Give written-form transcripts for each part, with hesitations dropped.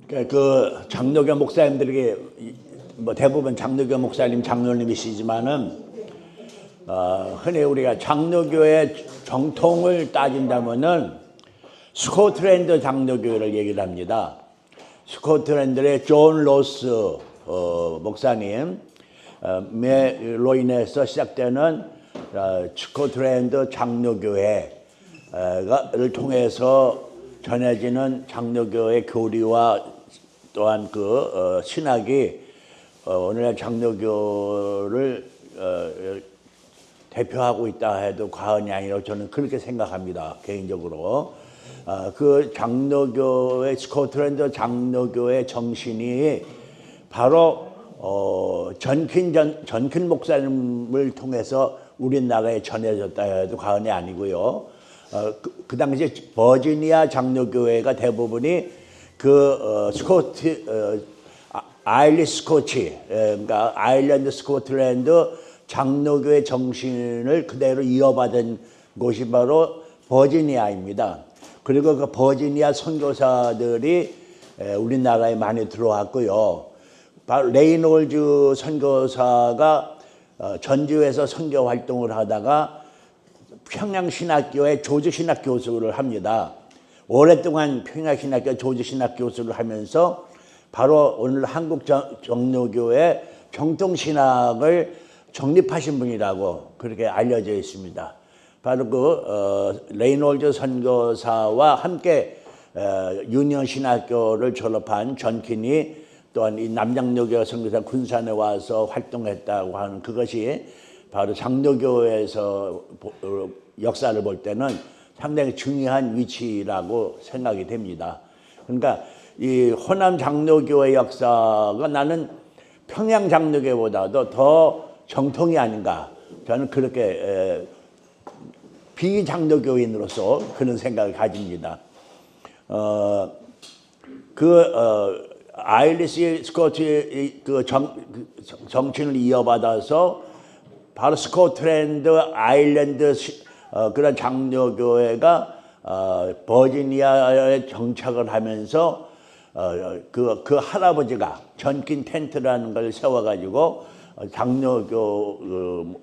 그 장로교 목사님들에게 뭐 대부분 장로교 목사님, 장로님이시지만은 흔히 우리가 장로교의 정통을 따진다면은 스코틀랜드 장로교를 얘기를 합니다. 스코틀랜드의 존 로스 목사님 로 인해서 시작되는 스코틀랜드 장로교회를 통해서 전해지는 장로교의 교리와 또한 그 신학이 오늘날 장로교를 대표하고 있다 해도 과언이 아니라고 저는 그렇게 생각합니다. 개인적으로. 그 장로교의 스코틀랜드 장로교의 정신이 바로 전킨 목사님을 통해서 우리나라에 전해졌다 해도 과언이 아니고요. 그 당시에 버지니아 장로교회가 대부분이 그 아일리시 스코치, 그러니까 아일랜드 스코틀랜드 장로교의 정신을 그대로 이어받은 곳이 바로 버지니아입니다. 그리고 그 버지니아 선교사들이 우리나라에 많이 들어왔고요. 바로 레이놀즈 선교사가 전주에서 선교 활동을 하다가 평양신학교의 조지신학 교수를 합니다. 오랫동안 평양신학교 조지신학 교수를 하면서 바로 오늘 한국 정로교의 정통신학을 정립하신 분이라고 그렇게 알려져 있습니다. 바로 그 레이놀즈 선교사와 함께 유니언 신학교를 졸업한 전킨이 또한 이 남장로교 선교사 군산에 와서 활동했다고 하는 그것이 바로 장로교에서 역사를 볼 때는 상당히 중요한 위치라고 생각이 됩니다. 그러니까 이 호남 장로교의 역사가 나는 평양 장로교보다도 더 정통이 아닌가, 저는 그렇게 비장로교인으로서 그런 생각을 가집니다. 아일리시 스코치 그 정신을 이어받아서 바로 스코틀랜드 아일랜드 그런 장로교회가 버지니아에 정착을 하면서 그 할아버지가 전킨 텐트라는 걸 세워가지고 장로교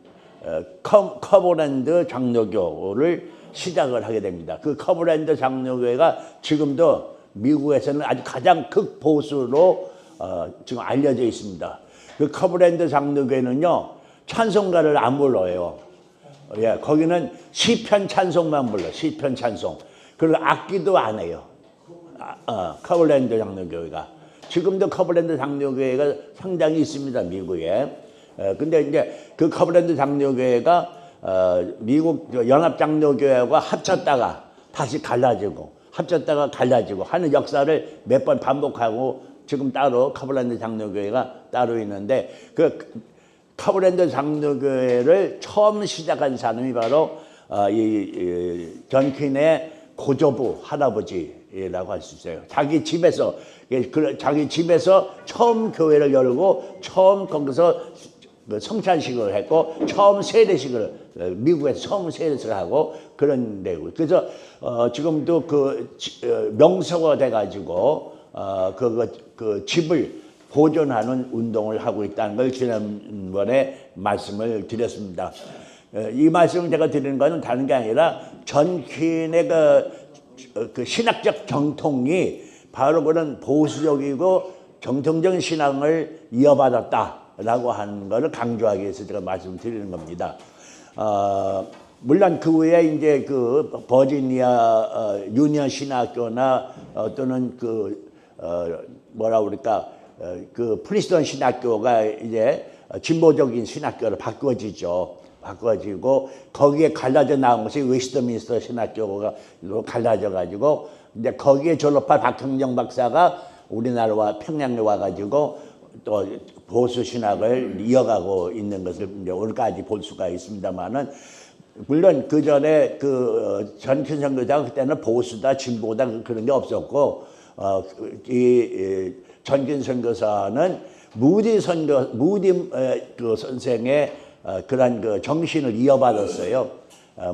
커버랜드 장로교를 시작을 하게 됩니다. 그 커버랜드 장로교회가 지금도 미국에서는 아주 가장 극보수로 지금 알려져 있습니다. 그 커버랜드 장로교회는요, 찬송가를 안 불러요. 예, 거기는 시편 찬송만 불러, 시편 찬송. 그리고 악기도 안 해요. 커버랜드 장로교회가. 지금도 커버랜드 장로교회가 상당히 있습니다, 미국에. 근데 이제 그 커버랜드 장로교회가 미국 연합 장로교회와 합쳤다가 다시 갈라지고, 합쳤다가 갈라지고 하는 역사를 몇 번 반복하고 지금 따로 커버랜드 장로교회가 따로 있는데 그 커버랜드 장로교회를 처음 시작한 사람이 바로 이 전킨의 고조부 할아버지라고 할 수 있어요. 자기 집에서 처음 교회를 열고 처음 거기서 성찬식을 했고 처음 세례식을 미국에서 처음 세례식을 하고 그런 데고, 그래서 지금도 그 명소가 돼가지고 그 집을 보존하는 운동을 하고 있다는 걸 지난번에 말씀을 드렸습니다. 이 말씀을 제가 드리는 것은 다른 게 아니라 전킨의 그 신학적 정통이 바로 그런 보수적이고 정통적인 신앙을 이어받았다라고 하는 것을 강조하기 위해서 제가 말씀을 드리는 겁니다. 물론 그 후에 이제 그 버지니아 유니언 신학교나 또는 그 뭐라 그럴까 그 프리스턴 신학교가 이제 진보적인 신학교로 바꿔지고 거기에 갈라져 나온 것이 웨스트민스터 신학교가 갈라져 가지고 이제 거기에 졸업한 박형정 박사가 우리나라와 평양에 와가지고 또 보수 신학을 이어가고 있는 것을 이제 오늘까지 볼 수가 있습니다만은, 물론 그 전에 그 전킨 선교사가 그때는 보수다 진보다 그런 게 없었고 이 전킨 선교사는 무디 그 선생의 그런 그 정신을 이어받았어요.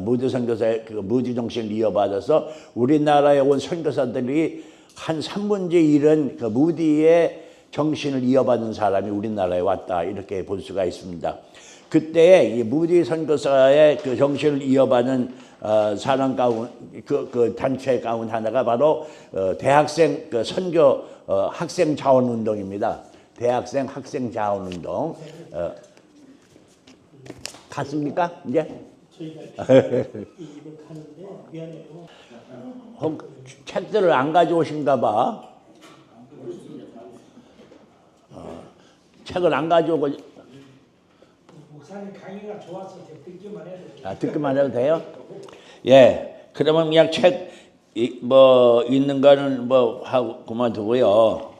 무디 선교사의 그 무디 정신을 이어받아서 우리나라에 온 선교사들이 한 3분의 1은 그 무디의 정신을 이어받은 사람이 우리나라에 왔다 이렇게 볼 수가 있습니다. 그때 이 무디 선교사의 그 정신을 이어받은 사람 가운 그 단체 가운 하나가 바로 대학생 그 선교 학생 자원 운동입니다. 대학생 학생 자원 운동 갔습니까 이제? 저희가 이번 가는데 미안해요. 책들을 안 가져오신가 봐. 책을 안 가져오고 목사님 강의가 좋아서 듣기만 해도 돼요. 듣기만 해도 돼요? 예. 그러면 그냥 책 뭐 있는 거는 뭐 하고 그만두고요.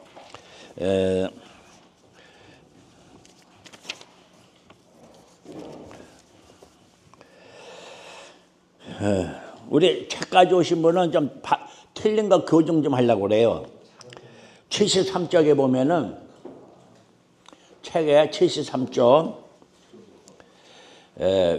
우리 책 가져오신 분은 좀 틀린 거 교정 좀 하려고 그래요. 73쪽에 보면은 책에 73쪽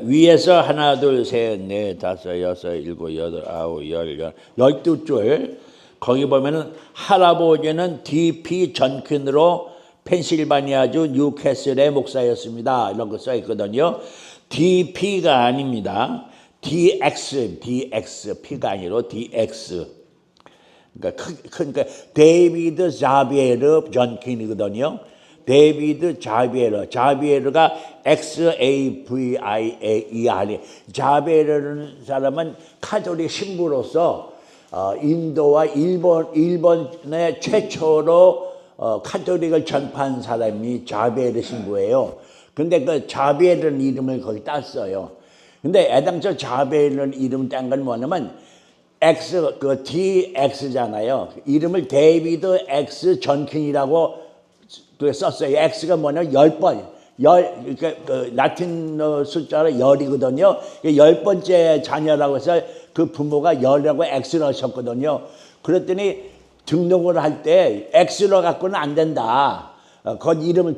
위에서 하나 둘셋넷 다섯 여섯 일곱 여덟 아홉 열 12줄 거기 보면은 할아버지는 D.P. 전킨으로 펜실바니아주 뉴캐슬의 목사였습니다. 이런 거 써 있거든요. D.P.가 아닙니다. DX, P가 아니라 DX. 그러니까 데이비드 자비에르 전킨이거든요. 데이비드 자비에르가 XAVIAER. 자비에르라는 사람은 카톨릭 신부로서 인도와 일본의 최초로 카톨릭을 전파한 사람이 자비에르 신부예요. 근데 그 자비에르는 이름을 거기 땄어요. 근데 애당초 자비에르는 이름 딴 건 뭐냐면 X, 그 DX잖아요. 이름을 데이비드 X 전킨이라고 썼어요. X가 뭐냐면 10번. 그러니까 그 라틴어 숫자로 10이거든요. 10번째 자녀라고 해서 그 부모가 10이라고 X를 하셨거든요. 그랬더니 등록을 할 때 X로 갖고는 안 된다. 그 이름을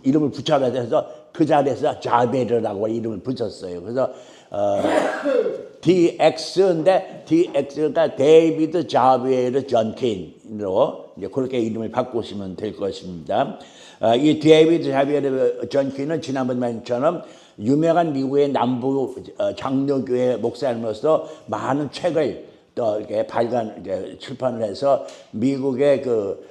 이름을 붙여라 해서 그 자리에서 자베르라고 이름을 붙였어요. 그래서 DX인데 DX가 데이비드 자베르 전킨으로 이제 그렇게 이름을 바꾸시면 될 것입니다. 이 데이비드 자베르 전킨은 지난번 말처럼 유명한 미국의 남부 장로교회 목사님으로서 많은 책을 또 이렇게 출판을 해서 미국의 그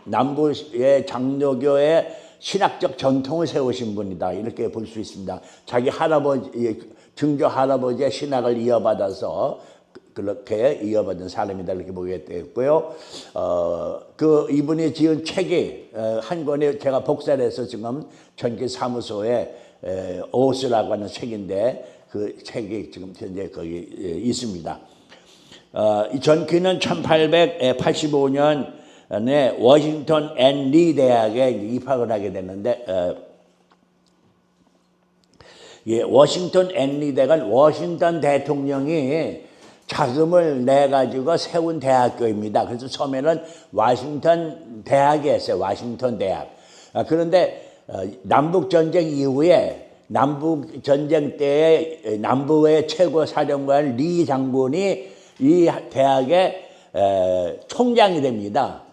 남부의 장로교의 신학적 전통을 세우신 분이다 이렇게 볼 수 있습니다. 자기 할아버지 증조 할아버지의 신학을 이어받아서 그렇게 이어받은 사람이다 이렇게 보게 되었고요. 그 이분이 지은 책이 한 권이 제가 복사를 해서 지금 전기 사무소에 오스라고 하는 책인데 그 책이 지금 현재 거기 있습니다. 이 전키는 1885년에 워싱턴 앤 리 대학에 입학을 하게 됐는데 워싱턴 앤 리 대학은 워싱턴 대통령이 자금을 내 가지고 세운 대학교입니다. 그래서 처음에는 워싱턴 대학이었어요. 워싱턴 대학. 그런데 남북 전쟁 이후에 남북 전쟁 때에 남부의 최고 사령관 리 장군이 이 대학의 총장이 됩니다.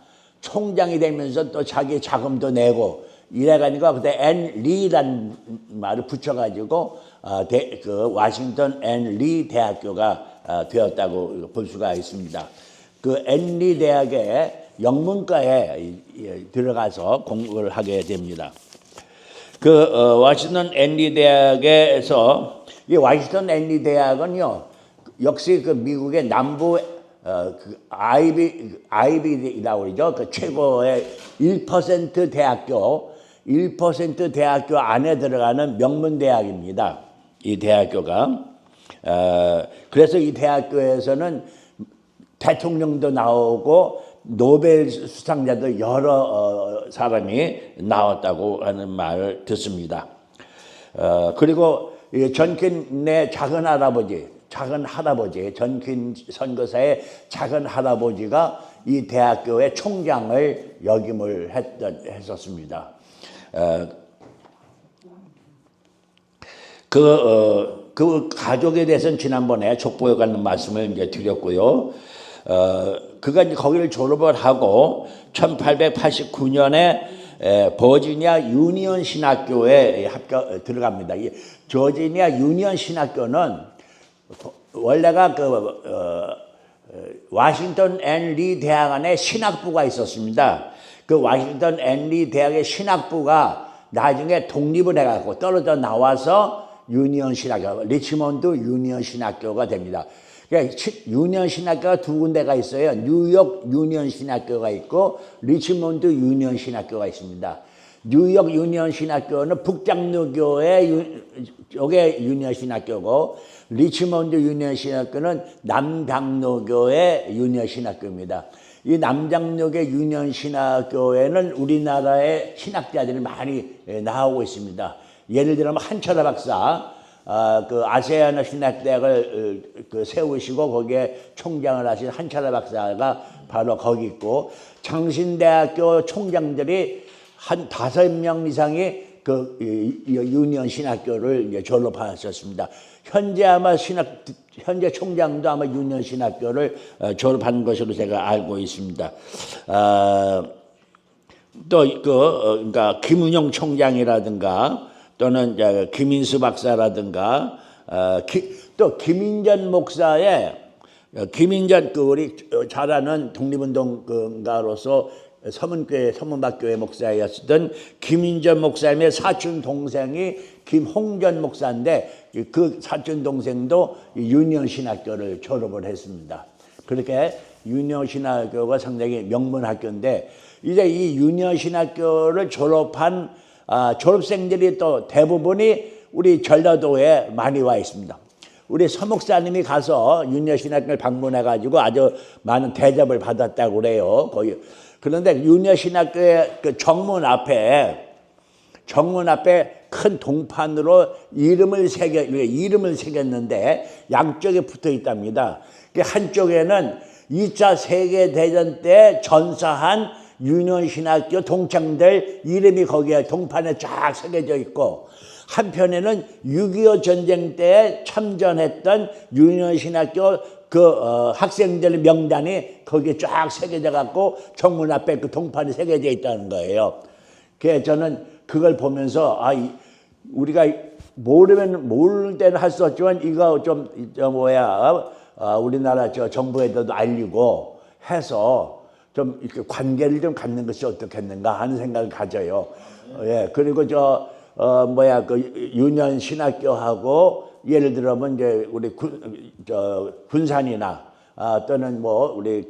총장이 되면서 또 자기 자금도 내고 이래가니까 그때 앤 리라는 말을 붙여가지고 그 워싱턴 앤 리 대학교가 되었다고 볼 수가 있습니다. 그 앤 리 대학의 영문과에 들어가서 공부를 하게 됩니다. 그 워싱턴 앤 리 대학에서 이 워싱턴 앤 리 대학은요. 역시 그 미국의 남부 그 아이비라고 그러죠. 그 최고의 1% 대학교, 1% 대학교 안에 들어가는 명문 대학입니다. 이 대학교가. 그래서 이 대학교에서는 대통령도 나오고 노벨 수상자도 여러 사람이 나왔다고 하는 말을 듣습니다. 그리고 전킨의 작은 할아버지, 전킨 선교사의 작은 할아버지가 이 대학교의 총장을 역임을 그 그 가족에 대해서는 지난번에 족보에 관한 말씀을 이제 드렸고요. 그가 이제 거기를 졸업을 하고 1889년에 버지니아 유니언 신학교에 들어갑니다. 이 버지니아 유니언 신학교는 원래가 워싱턴 앤 리 대학 안에 신학부가 있었습니다. 그 워싱턴 앤 리 대학의 신학부가 나중에 독립을 해갖고 떨어져 나와서 유니언 신학교, 리치몬드 유니언 신학교가 됩니다. 그러니까 유니언 신학교가 두 군데가 있어요. 뉴욕 유니언 신학교가 있고 리치몬드 유니언 신학교가 있습니다. 뉴욕 유니언 신학교는 북장로교의 쪽의 유니언 신학교고 리치몬드 유니언 신학교는 남장로교의 유니언 신학교입니다. 이 남장로교 유니언 신학교에는 우리나라의 신학자들이 많이 나오고 있습니다. 예를 들면 한철아 박사, 그 아세아나 신학대학을 세우시고 거기에 총장을 하신 한철아 박사가 바로 거기 있고 장신대학교 총장들이 한 5명 이상이 그 유니언 신학교를 이제 졸업하셨습니다. 현재 아마 현재 총장도 아마 유니언 신학교를 졸업한 것으로 제가 알고 있습니다. 또 그러니까 김은영 총장이라든가 또는 김인수 박사라든가 또 김인전 목사의 김인전 우리 잘 아는 독립운동가로서 서문교회 서문박교회 목사였던 김인전 목사님의 사촌 동생이 김홍전 목사인데 그 사촌 동생도 유니언 신학교를 졸업을 했습니다. 그렇게 유니언 신학교가 상당히 명문 학교인데 이제 이 유니언 신학교를 졸업한 졸업생들이 또 대부분이 우리 전라도에 많이 와 있습니다. 우리 서 목사님이 가서 유니언 신학교를 방문해가지고 아주 많은 대접을 받았다고 그래요. 거기. 그런데 유니언 신학교의 그 정문 앞에 큰 동판으로 이름을 새겼는데 양쪽에 붙어 있답니다. 한쪽에는 2차 세계대전 때 전사한 유니언 신학교 동창들 이름이 거기에 동판에 쫙 새겨져 있고 한편에는 6.25 전쟁 때 참전했던 유니언 신학교 학생들 명단이 거기에 쫙 새겨져 갖고 정문 앞에 그 동판이 새겨져 있다는 거예요. 그래서 저는 그걸 보면서 우리가 모를 때는 할 수 없지만 이거 우리나라 정부에도 알리고 해서 좀 이렇게 관계를 좀 갖는 것이 어떻겠는가 하는 생각을 가져요. 예, 그리고 유니언 신학교하고 예를 들면 이제 우리 군산이나 또는 우리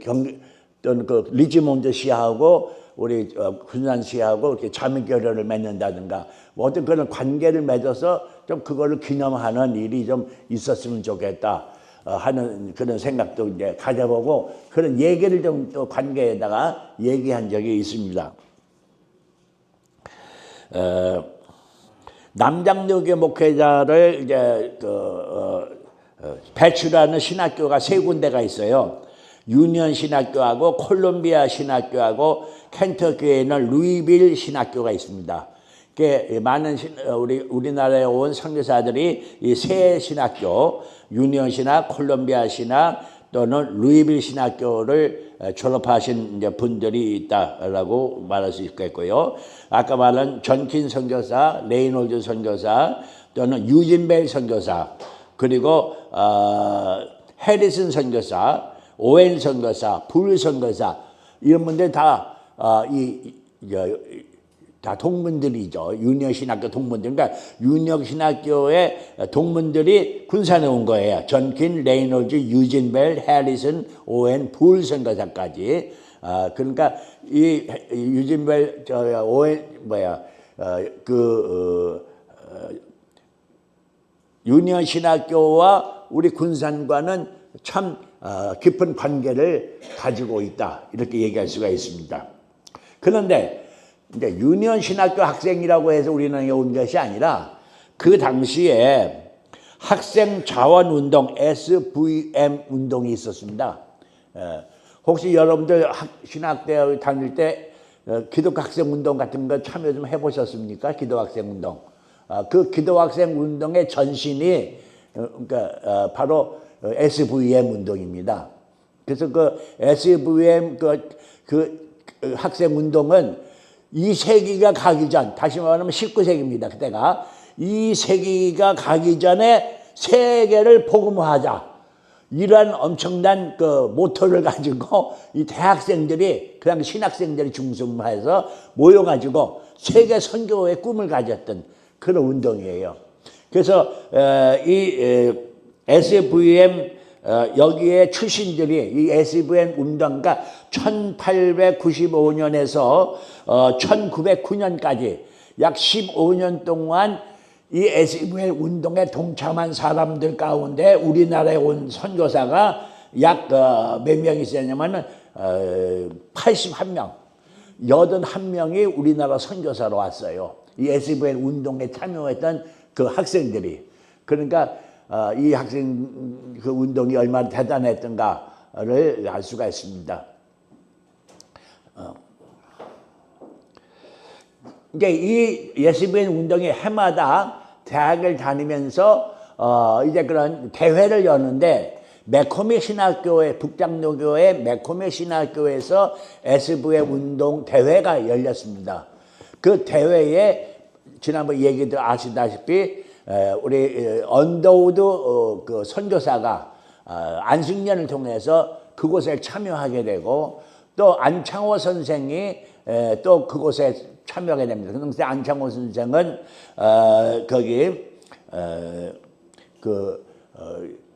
또는 그 리치몬드 시하고 우리 군산 시하고 이렇게 자매교류를 맺는다든가 어떤 그런 관계를 맺어서 좀 그거를 기념하는 일이 좀 있었으면 좋겠다 하는 그런 생각도 이제 가져보고 그런 얘기를 좀 또 관계에다가 얘기한 적이 있습니다. 남장로교 목회자를 이제 배출하는 신학교가 3군데가 있어요. 유니언 신학교하고 콜롬비아 신학교하고 켄터키에 있는 루이빌 신학교가 있습니다. 많은 우리나라에 온 선교사들이 이 세 신학교, 유니언 신학, 콜롬비아 신학 또는 루이빌 신학교를 졸업하신 이제 분들이 있다라고 말할 수 있겠고요. 아까 말한 전킨 선교사, 레이놀드 선교사 또는 유진벨 선교사 그리고 해리슨 선교사, 오웬 선교사, 불 선교사 이런 분들 다 동문들이죠. 유니언 신학교 동문들. 그러니까 유니언 신학교의 동문들이 군산에 온 거예요. 전킨, 레이놀즈, 유진벨, 해리슨, 오웬, 불 선교사까지. 그러니까 이 유진벨, 오웬 유니언 신학교와 우리 군산과는 참 깊은 관계를 가지고 있다. 이렇게 얘기할 수가 있습니다. 그런데 이제 유니언 신학교 학생이라고 해서 우리는 여기 온 것이 아니라 그 당시에 학생 자원 운동 SVM 운동이 있었습니다. 혹시 여러분들 신학대학 다닐 때 기독교 학생 운동 같은 거 참여 좀 해보셨습니까? 기독교 학생 운동. 그 기독교 학생 운동의 전신이 그러니까 바로 SVM 운동입니다. 그래서 그 SVM 그 학생 운동은 2세기가 가기 전, 다시 말하면 19세기입니다. 그때가 2세기가 가기 전에 세계를 복음화하자. 이러한 엄청난 그 모토를 가지고 이 대학생들이, 그 당시 신학생들이 중심화해서 모여가지고 세계 선교의 꿈을 가졌던 그런 운동이에요. 그래서 이 SVM 여기에 출신들이 이 SVM 운동가 1895년에서 1909년까지 약 15년 동안 이 SVM 운동에 동참한 사람들 가운데 우리나라에 온 선교사가 약 몇 명이 있었냐면 81명, 81명이 우리나라 선교사로 왔어요. 이 SVM 운동에 참여했던 그 학생들이. 그러니까 이 학생 그 운동이 얼마나 대단했던가를 알 수가 있습니다. 이제 이 SVM 운동이 해마다 대학을 다니면서 이제 그런 대회를 여는데 매코미 신학교회, 북장로교회 매코미 신학교에서 SVM 운동 대회가 열렸습니다. 그 대회에 지난번 얘기도 아시다시피 우리 언더우드 그 선교사가 안식년을 통해서 그곳에 참여하게 되고 또 안창호 선생이 또 그곳에 참여하게 됩니다. 그런데 안창호 선생은 거기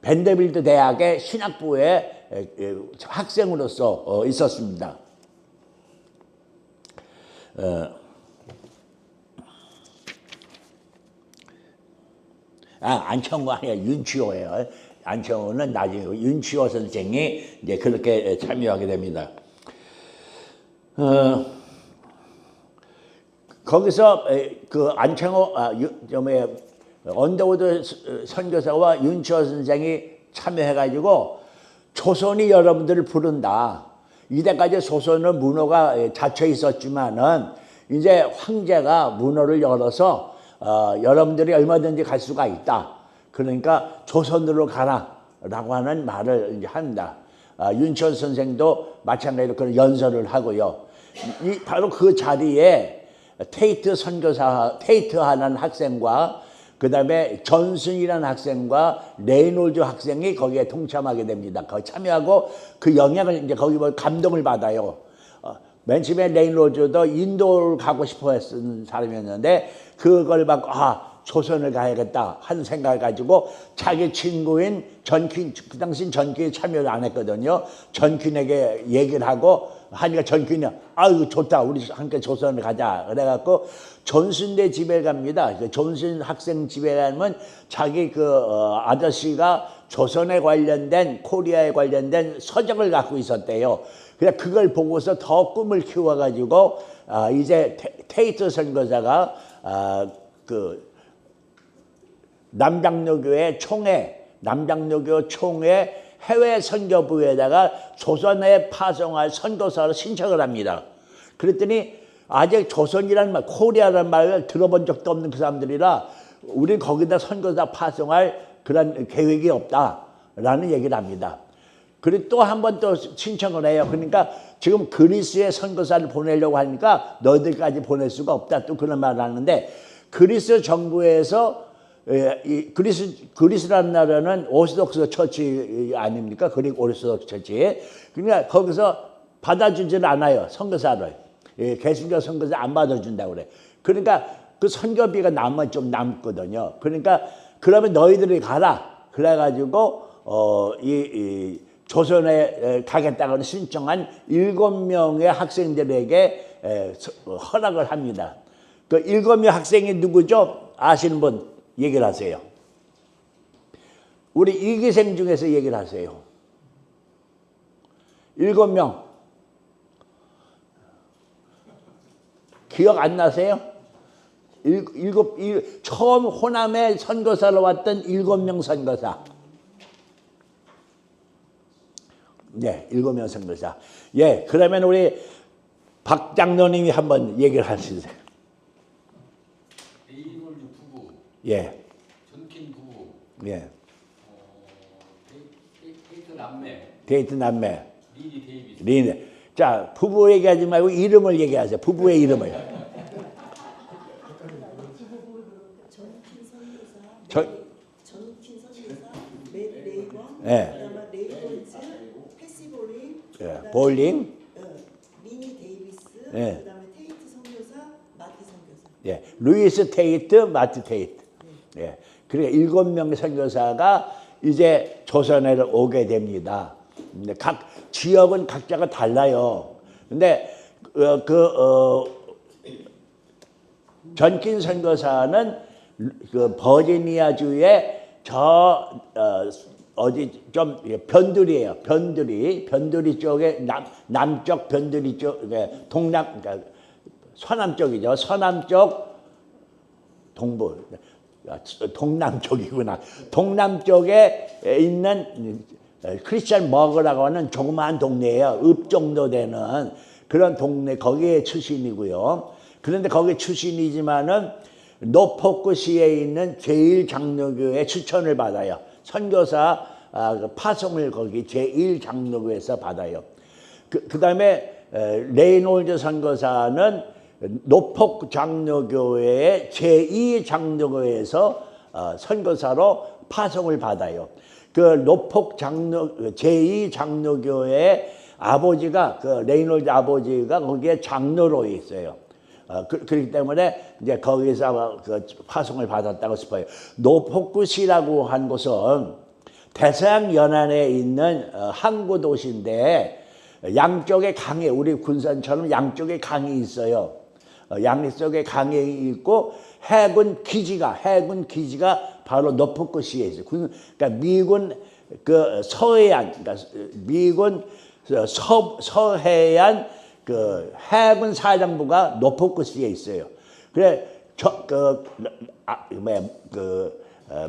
벤더빌드 대학의 신학부의 학생으로서 있었습니다. 안창호가 아니라 윤치호예요. 안창호는 나중에 윤치호 선생이 이제 그렇게 참여하게 됩니다. 거기서 그 안창호 언더우드 선교사와 윤치호 선생이 참여해가지고 조선이 여러분들을 부른다. 이때까지 조선은 문호가 닫혀 있었지만은 이제 황제가 문호를 열어서 여러분들이 얼마든지 갈 수가 있다. 그러니까 조선으로 가라라고 하는 말을 이제 한다. 윤치호 선생도 마찬가지로 그런 연설을 하고요. 바로 그 자리에 테이트하는 학생과 그 다음에 존슨이라는 학생과 레이놀즈 학생이 거기에 동참하게 됩니다. 거기 참여하고 그 영향을 이제 거기 감동을 받아요. 맨 처음에 레이놀즈도 인도를 가고 싶어 했던 사람이었는데 그걸 받고 조선을 가야겠다 하는 생각을 가지고 자기 친구인 전퀸, 그 당시 전퀸이 참여를 안 했거든요. 전퀸에게 얘기를 하고 하니까 전퀸이 아유 좋다 우리 함께 조선을 가자 그래갖고 존슨네 집에 갑니다. 존슨 학생 집에 가면 자기 아저씨가 조선에 관련된 코리아에 관련된 서적을 갖고 있었대요. 그래서 그걸 보고서 더 꿈을 키워가지고 이제 테이트 선교사가 남장로교회 해외 선교부에다가 조선에 파송할 선교사로 신청을 합니다. 그랬더니 아직 조선이라는 말, 코리아라는 말을 들어본 적도 없는 그 사람들이라 우리 거기다 선교사 파송할 그런 계획이 없다라는 얘기를 합니다. 그리고 또 한 번 또 신청을 해요. 그러니까 지금 그리스에 선교사를 보내려고 하니까 너희들까지 보낼 수가 없다. 또 그런 말을 하는데 그리스 정부에서 그리스라는 나라는 오르소독스 처치 아닙니까? 그리고 오르소독스 처치. 그러니까 거기서 받아주질 않아요. 선교사를. 개신교 선교사 안 받아준다고 그래. 그러니까 그 선교비가 좀 남거든요. 그러니까 그러면 너희들이 가라. 그래가지고 이 조선에 가겠다고 신청한 7명의 학생들에게 허락을 합니다. 그 7명 학생이 누구죠? 아시는 분 얘기를 하세요. 우리 이기생 중에서 얘기를 하세요. 7명. 기억 안 나세요? 처음 호남에 선교사로 왔던 7명 선교사. 네, 7명 선교사. 예, 그러면 우리 박 장로님이 한번 얘기를 하시세요. 레이놀즈 부부, 예, 전킨 부부, 예, 남매. 데이트 남매. 리니 데이비스. 리네. 자, 부부 얘기하지 말고 이름을 얘기하세요. 부부의 이름을. 전킨 선교사, 맷 레이건, 예. 그다음에 레이건즈, 패시볼링, 예, 볼링. 리니 데이비스, 예. 그다음에 테이트 선교사, 마티 선교사. 예, 루이스 테이트, 마트 테이트. 예, 그러니까 7명 선교사가 이제 조선에 오게 됩니다. 근데 각 지역은 각자가 달라요. 근데 전킨 선교사는 그 버지니아주의 어디 좀 변두리예요. 변두리 쪽에 남쪽 변두리 쪽에 동남 그러니까 서남 쪽이죠. 서남 쪽 동부 동남 쪽이구나. 동남 쪽에 있는 크리스천 머그라고 하는 조그마한 동네예요. 읍 정도 되는 그런 동네 거기에 출신이고요. 그런데 거기 출신이지만은 노포크시에 있는 제1장로교회 추천을 받아요. 선교사 파송을 거기 제1장로교회에서 받아요. 그다음에 레이놀드 선교사는 노폭 장로교회의 제2장로교회에서 선교사로 파송을 받아요. 그 노폭 장로 제2장로교회의 아버지가 그 레이놀드 아버지가 거기에 장로로 있어요. 그렇기 때문에 이제 거기서 그 파송을 받았다고 싶어요. 노포크시라고 한 곳은 대서양 연안에 있는 항구 도시인데 양쪽에 강이 우리 군산처럼 양쪽에 강이 있어요. 양쪽에 강이 있고 해군 기지가 바로 노포크시에 있어요. 그러니까 미군 그 서해안 그러니까 미군 서해안 그 해군 사령부가 노포크시에 있어요. 그래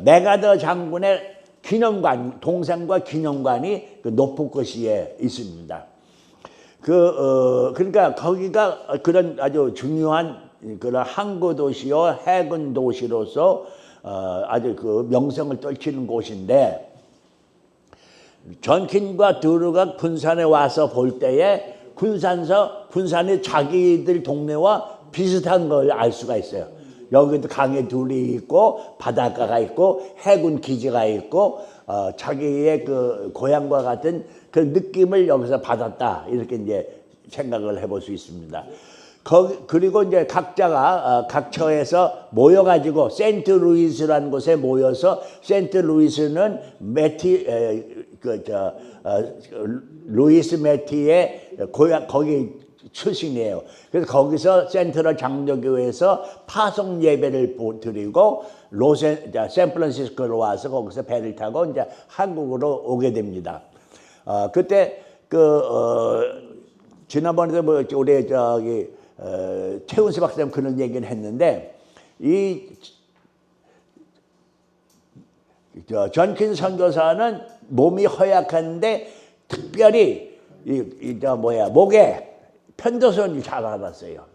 메가더 장군의 기념관 동상과 기념관이 그 노포크시에 있습니다. 그러니까 거기가 그런 아주 중요한 그런 항구 도시요 해군 도시로서 아주 그 명성을 떨치는 곳인데 전킨과 드루가 군산에 와서 볼 때에 군산이 자기들 동네와 비슷한 걸 알 수가 있어요. 여기도 강에 둘이 있고 바닷가가 있고 해군 기지가 있고 자기의 그 고향과 같은 그 느낌을 여기서 받았다 이렇게 이제 생각을 해볼 수 있습니다. 그리고 이제 각자가 각 처에서 모여가지고 세인트루이스라는 곳에 모여서 세인트루이스는 루이스 매티의 고향 거기 출신이에요. 그래서 거기서 센트럴 장로교회에서 파송 예배를 드리고 샌프란시스코로 와서 거기서 배를 타고 이제 한국으로 오게 됩니다. 그때 지난번에도 뭐 우리 최은수 박사님 그런 얘기를 했는데 전킨 선교사는 몸이 허약한데 특별히 목에 편도선이 잘 알았어요.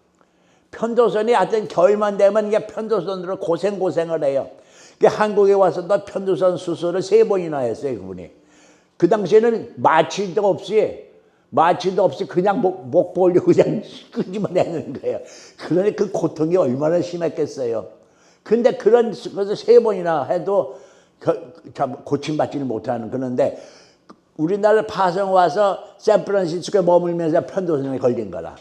편도선이 하여튼 겨울만 되면 이게 편도선으로 고생을 해요. 한국에 와서도 편도선 수술을 3번이나 했어요, 그분이. 그 당시에는 마취도 없이 그냥 목 벌리고 그냥 끄기만 하는 거예요. 그러니 그 고통이 얼마나 심했겠어요. 근데 그런 것을 3번이나 해도 고침받지는 못하는 그런데 우리나라 파송 와서 샌프란시스코에 머물면서 편도선에 걸린 거라.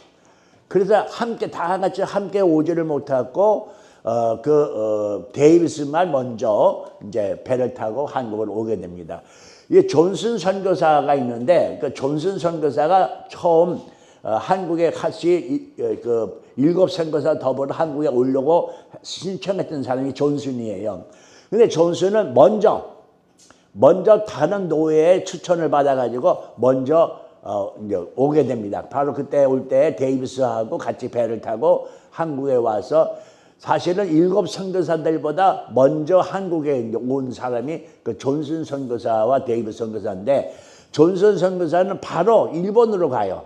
그래서 다 같이 함께 오지를 못하고 데이비스만 먼저 이제 배를 타고 한국으로 오게 됩니다. 이 존슨 선교사가 있는데 그 존슨 선교사가 처음 한국에 같이 7 선교사 더불어 한국에 오려고 신청했던 사람이 존슨이에요. 근데 존슨은 먼저 다른 노예의 추천을 받아가지고 먼저 이제 오게 됩니다. 바로 그때 올 때 데이비스하고 같이 배를 타고 한국에 와서 사실은 7 선교사들보다 먼저 한국에 온 사람이 그 존슨 선교사와 데이비스 선교사인데 존슨 선교사는 바로 일본으로 가요.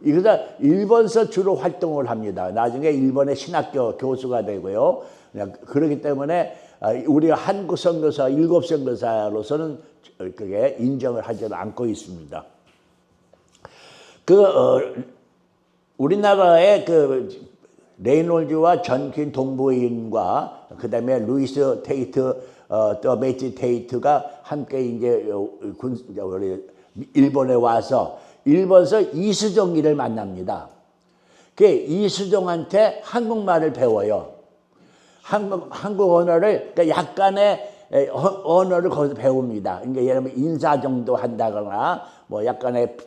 그래서 일본서 주로 활동을 합니다. 나중에 일본의 신학교 교수가 되고요. 그렇기 때문에 우리가 한국 선교사 7선교사로서는 그게 인정을 하지 않고 있습니다. 우리나라의 레이놀즈와 전킨 동부인과 그다음에 루이스 테이트 또 매티 테이트가 함께 이제 일본에 와서 일본에서 이수종이를 만납니다. 그 이수종한테 한국말을 배워요. 한국 언어를 그러니까 약간의 언어를 거기서 배웁니다. 그러니까 예를 들면 인사 정도 한다거나 뭐 약간의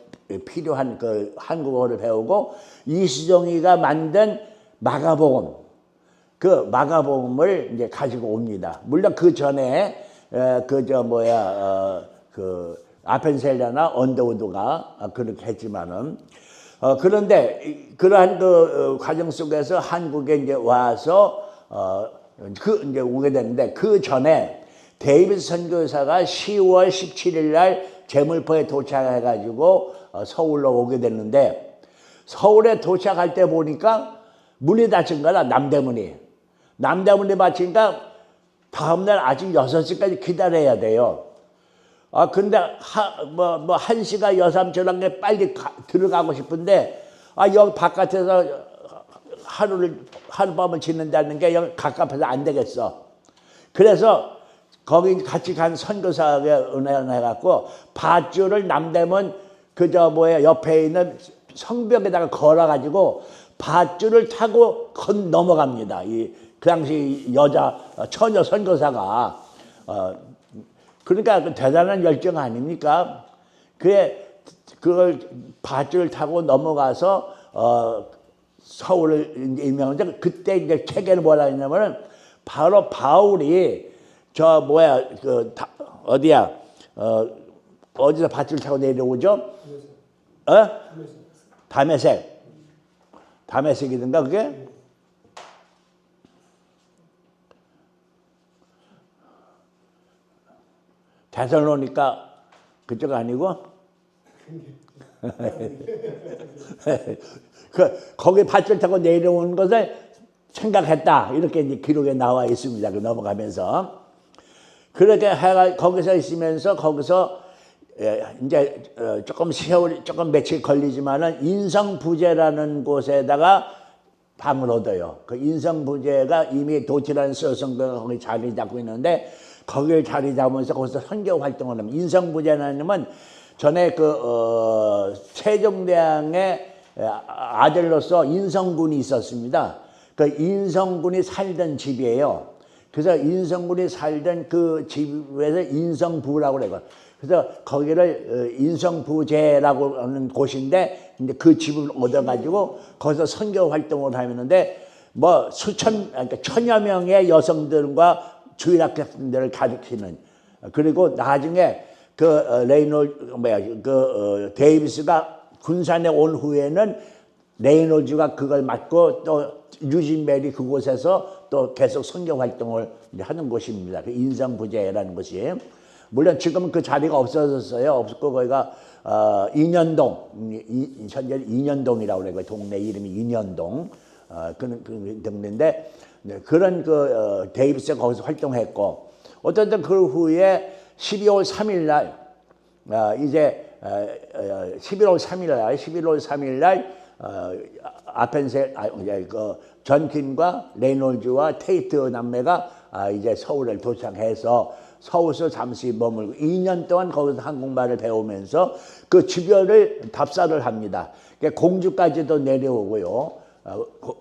필요한 그 한국어를 배우고 이수종이가 만든 마가복음 그 마가복음을 이제 가지고 옵니다. 물론 그 전에 아펜셀러나 언더우드가 그렇게 했지만은 그런데 그러한 과정 속에서 한국에 이제 와서 이제 오게 됐는데 그 전에 데이비드 선교사가 10월 17일 날 제물포에 도착해 가지고 서울로 오게 됐는데 서울에 도착할 때 보니까 문이 닫힌 거라 남대문이 닫히니까 다음날 아침 6시까지 기다려야 돼요. 근데 한시가 여삼처럼 빨리 들어가고 싶은데 여기 바깥에서 하룻밤을 지낸다는 게 여기 가깝해서 안 되겠어. 그래서 거기 같이 간 선교사에게 은혜해갖고 밧줄을 남대문 옆에 있는 성벽에다가 걸어가지고 밧줄을 타고 넘어갑니다. 그 당시 처녀 선교사가 그러니까 대단한 열정 아닙니까? 그걸 밧줄을 타고 넘어가서 서울을 임명하는데 그때 이제 책에는 뭐라 했냐면은 바로 바울이 어디서 밧줄 타고 내려오죠? 다메섹이든가 그게? 데살로니가 그쪽 아니고? 거기 밧줄 타고 내려오는 것을 생각했다. 이렇게 이제 기록에 나와 있습니다. 넘어가면서. 그렇게 거기서 있으면서 거기서 이제 조금 며칠 걸리지만은 인성부제라는 곳에다가 방을 얻어요. 그 인성부제가 이미 도티라는 서성교가 거기 자리 잡고 있는데 거기를 자리 잡으면서 거기서 선교 활동을 합니다. 인성부제는 전에 세종대왕의 아들로서 인성군이 있었습니다. 그 인성군이 살던 집이에요. 그래서 인성군이 살던 그 집에서 인성부라고 그래요. 그래서 거기를 인성부제라고 하는 곳인데 이제 그 집을 얻어가지고 거기서 선교 활동을 하는데 그러니까 천여 명의 여성들과 주일학생들을 가르치는 그리고 나중에 데이비스가 군산에 온 후에는 레이놀즈가 그걸 맡고 또 유진 메리 그곳에서 또 계속 선교 활동을 하는 곳입니다. 그 인성부제라는 것이 물론 지금은 그 자리가 없어졌어요. 없었고 거기가 인현동 현재 인현동이라고 그래요. 동네 이름이 인현동 그 동네인데 그런 데이비스가 거기서 활동했고 어쨌든 그 후에 12월 3일 날 이제 11월 3일 날 전킨과 레이놀즈와 테이트 남매가 이제 서울에 도착해서 서울에서 잠시 머물고 2년 동안 거기서 한국말을 배우면서 그 주변을 답사를 합니다. 공주까지도 내려오고요.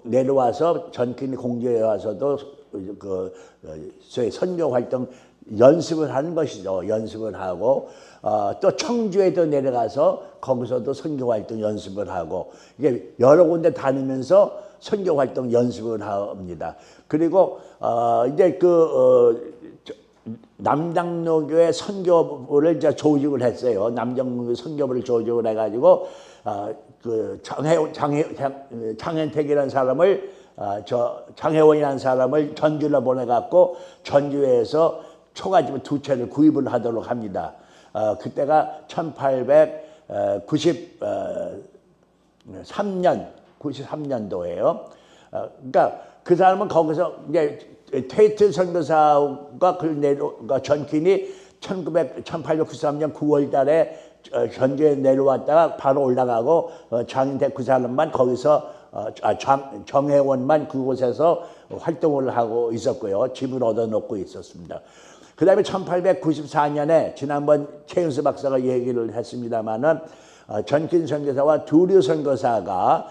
내려와서 전킨이 공주에 와서도 소위 선교 활동 연습을 하는 것이죠. 연습을 하고 또 청주에도 내려가서 거기서도 선교 활동 연습을 하고 이게 여러 군데 다니면서 선교 활동 연습을 합니다. 그리고 이제 남장로교회 선교부를 이제 조직을 했어요. 남장로교 선교부를 조직을 해가지고 장현택이라는 사람을 장혜원이라는 사람을 전주로 보내갖고 전주에서 초가집 2채를 구입을 하도록 합니다. 그때가 1893년도예요. 그러니까 그 사람은 거기서 이제 테이트 선교사가 그러니까 전킨이 1893년 9월 달에 전주에 내려왔다가 바로 올라가고 장인택 그 사람만 거기서 정혜원만 그곳에서 활동을 하고 있었고요. 집을 얻어놓고 있었습니다. 그 다음에 1894년에 지난번 최윤수 박사가 얘기를 했습니다마는 전킨 선교사와 두류 선교사가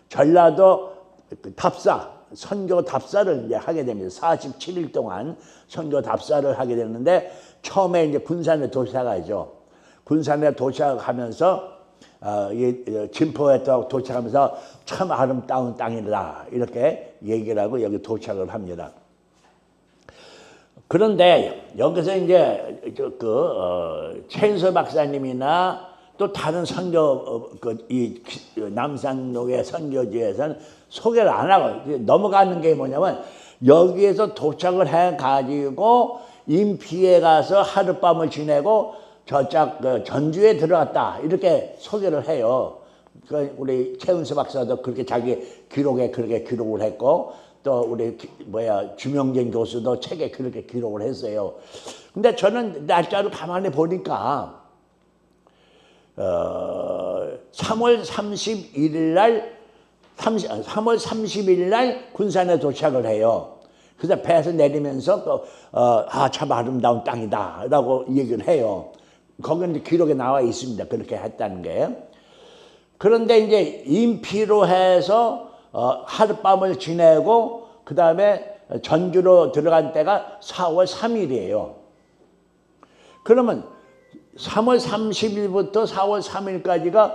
전라도 답사, 선교 답사를 이제 하게 됩니다. 47일 동안 선교 답사를 하게 되는데 처음에 이제 군산에 도착하죠. 군산에 도착하면서 진포에 도착하면서 참 아름다운 땅이다 이렇게 얘기를 하고 여기 도착을 합니다. 그런데 여기서 이제 최인서 박사님이나 또 다른 선교 이 남산로의 선교지에서는 소개를 안 하고 넘어가는 게 뭐냐면 여기에서 도착을 해 가지고 인피에 가서 하룻밤을 지내고 저쪽 전주에 들어갔다 이렇게 소개를 해요. 우리 최은수 박사도 그렇게 자기 기록에 그렇게 기록을 했고 또 우리 주명진 교수도 책에 그렇게 기록을 했어요. 근데 저는 날짜를 가만히 보니까 3월 31일 날 군산에 도착을 해요. 그래서 배에서 내리면서 또 참 아름다운 땅이다 라고 얘기를 해요. 거기는 기록에 나와 있습니다. 그렇게 했다는 게. 그런데 이제 인피로 해서 하룻밤을 지내고 그 다음에 전주로 들어간 때가 4월 3일이에요. 그러면 3월 30일부터 4월 3일까지가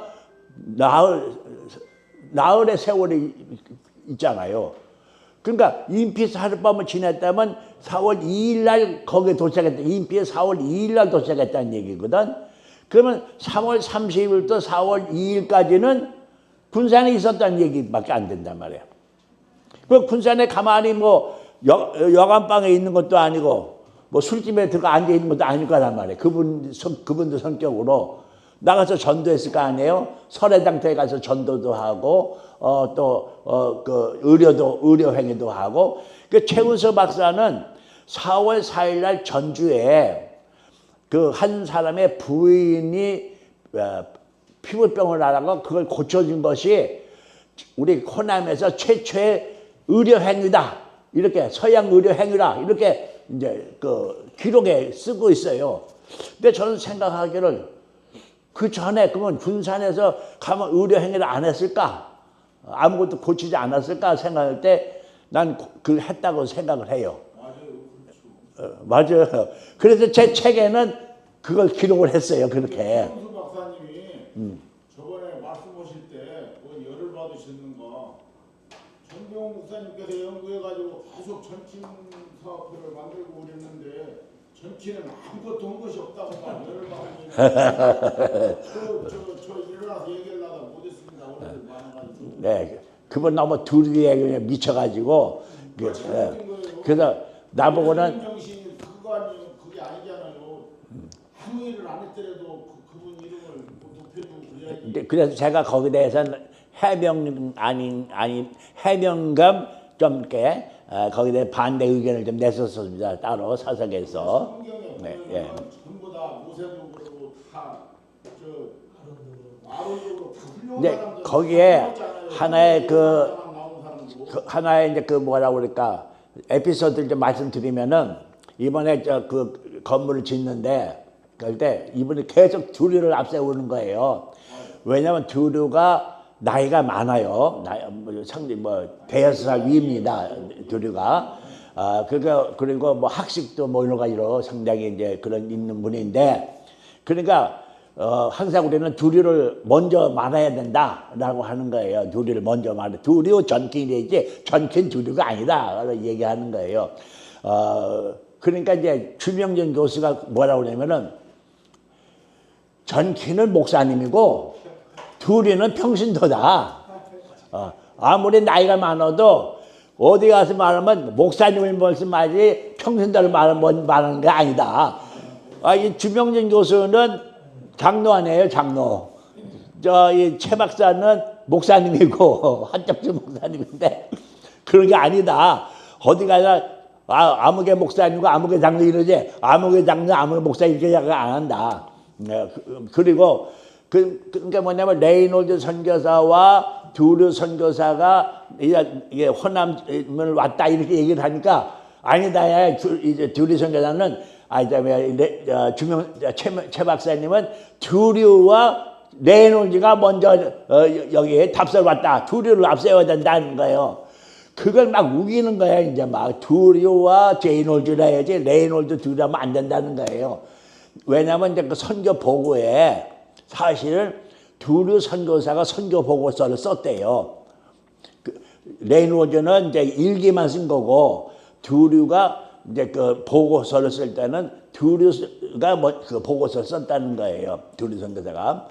나흘의 세월이 있잖아요. 그러니까 인피에서 하룻밤을 지냈다면 4월 2일 날 거기에 도착했다. 인피에 4월 2일 날 도착했다는 얘기거든. 그러면 3월 30일부터 4월 2일까지는 군산에 있었다는 얘기밖에 안 된단 말이에요. 그 군산에 가만히 여관방에 있는 것도 아니고 술집에 들어가 앉아 있는 것도 아닐 거란 말이에요. 그분도 성격으로 나가서 전도했을 거 아니에요. 설해당터에 가서 전도도 하고 의료 행위도 하고. 그 최은서 박사는 4월 4일 날 전주에 그 한 사람의 부인이 피부병을 앓아서 그걸 고쳐준 것이 우리 호남에서 최초의 의료 행위다. 이렇게 서양 의료 행위다. 이렇게 이제 그 기록에 쓰고 있어요. 근데 저는 생각하기를 그 전에 그러면 군산에서 가면 의료 행위를 안 했을까? 아무것도 고치지 않았을까 생각할 때 난 그걸 했다고 생각을 해요. 맞아요. 그래서 제 책에는 그걸 기록을 했어요. 그렇게. 최은수 박사님이 저번에 말씀하실 때 열을 받으셨는가 전병훈 목사님께서 연구해가지고 계속 전킨 사업회를 만들고 그랬는데 전킨은 아무것도 한 것이 없다고 막 열을 받으셨는데 저 일어나서 얘기하려다 못했습니다. 오늘 많아가지고. 네, 그분 너무 둘이에 미쳐가지고 그래서 나보고는 정신이 그거 아니에요. 그게 아니잖아요. 아무 일을 안 했더라도 그분 이름을 높여주고 그래야지. 그래서 제가 거기에 대해서는 해명감 좀 이렇게 거기에 대해 반대 의견을 좀 냈었습니다. 따로 사석에서. 성경에 네, 보면 예. 전부 다 모세적으로 다 아론적으로 다 훌륭한 근데 사람들 거기에 하나의 나온 사람들. 하나의 이제 뭐라고 그럴까 에피소드를 좀 말씀드리면은 이번에 그 건물을 짓는데 그럴 때 이분이 계속 두류를 앞세우는 거예요. 왜냐하면 두류가 나이가 많아요. 상당히 대여섯 살 위입니다. 두류가. 그리고 학식도 여러 가지로 상당히 이제 그런 있는 분인데 그러니까 항상 우리는 두류를 먼저 말해야 된다라고 하는 거예요. 두류를 먼저 말해. 두류 전킨이지 전킨 두류가 아니다. 얘기하는 거예요. 그러니까 이제 주명진 교수가 뭐라고 그러냐면은 전킨은 목사님이고 두류는 평신도다. 아무리 나이가 많아도 어디 가서 말하면 목사님을 말씀하지 평신도를 말하는 게 아니다. 이 주명진 교수는 장로 아니에요, 장로. 이 최 박사는 목사님이고 한적주 목사님인데 그런 게 아니다. 어디 가나 아무개 목사님과 아무개 장로 이러지 아무개 장로 아무개 목사 이렇게 안 한다. 그리고 그러니까 뭐냐면 레이놀드 선교사와 두류 선교사가 이게 호남을 왔다 이렇게 얘기를 하니까 아니다. 이제 두류 선교사는 최 박사님은 두류와 레이놀드가 먼저 여기에 답사를 왔다. 두류를 앞세워야 된다는 거예요. 그걸 막 우기는 거야. 이제 막 두류와 제이놀드라 해야지 레이놀드 두류하면 안 된다는 거예요. 왜냐하면 이제 그 선교 보고에 사실은 두류 선교사가 선교 보고서를 썼대요. 레이놀드는 이제 일기만 쓴 거고 두류가 이제 그 보고서를 쓸 때는 두류가 그 보고서를 썼다는 거예요. 두류 선교사가.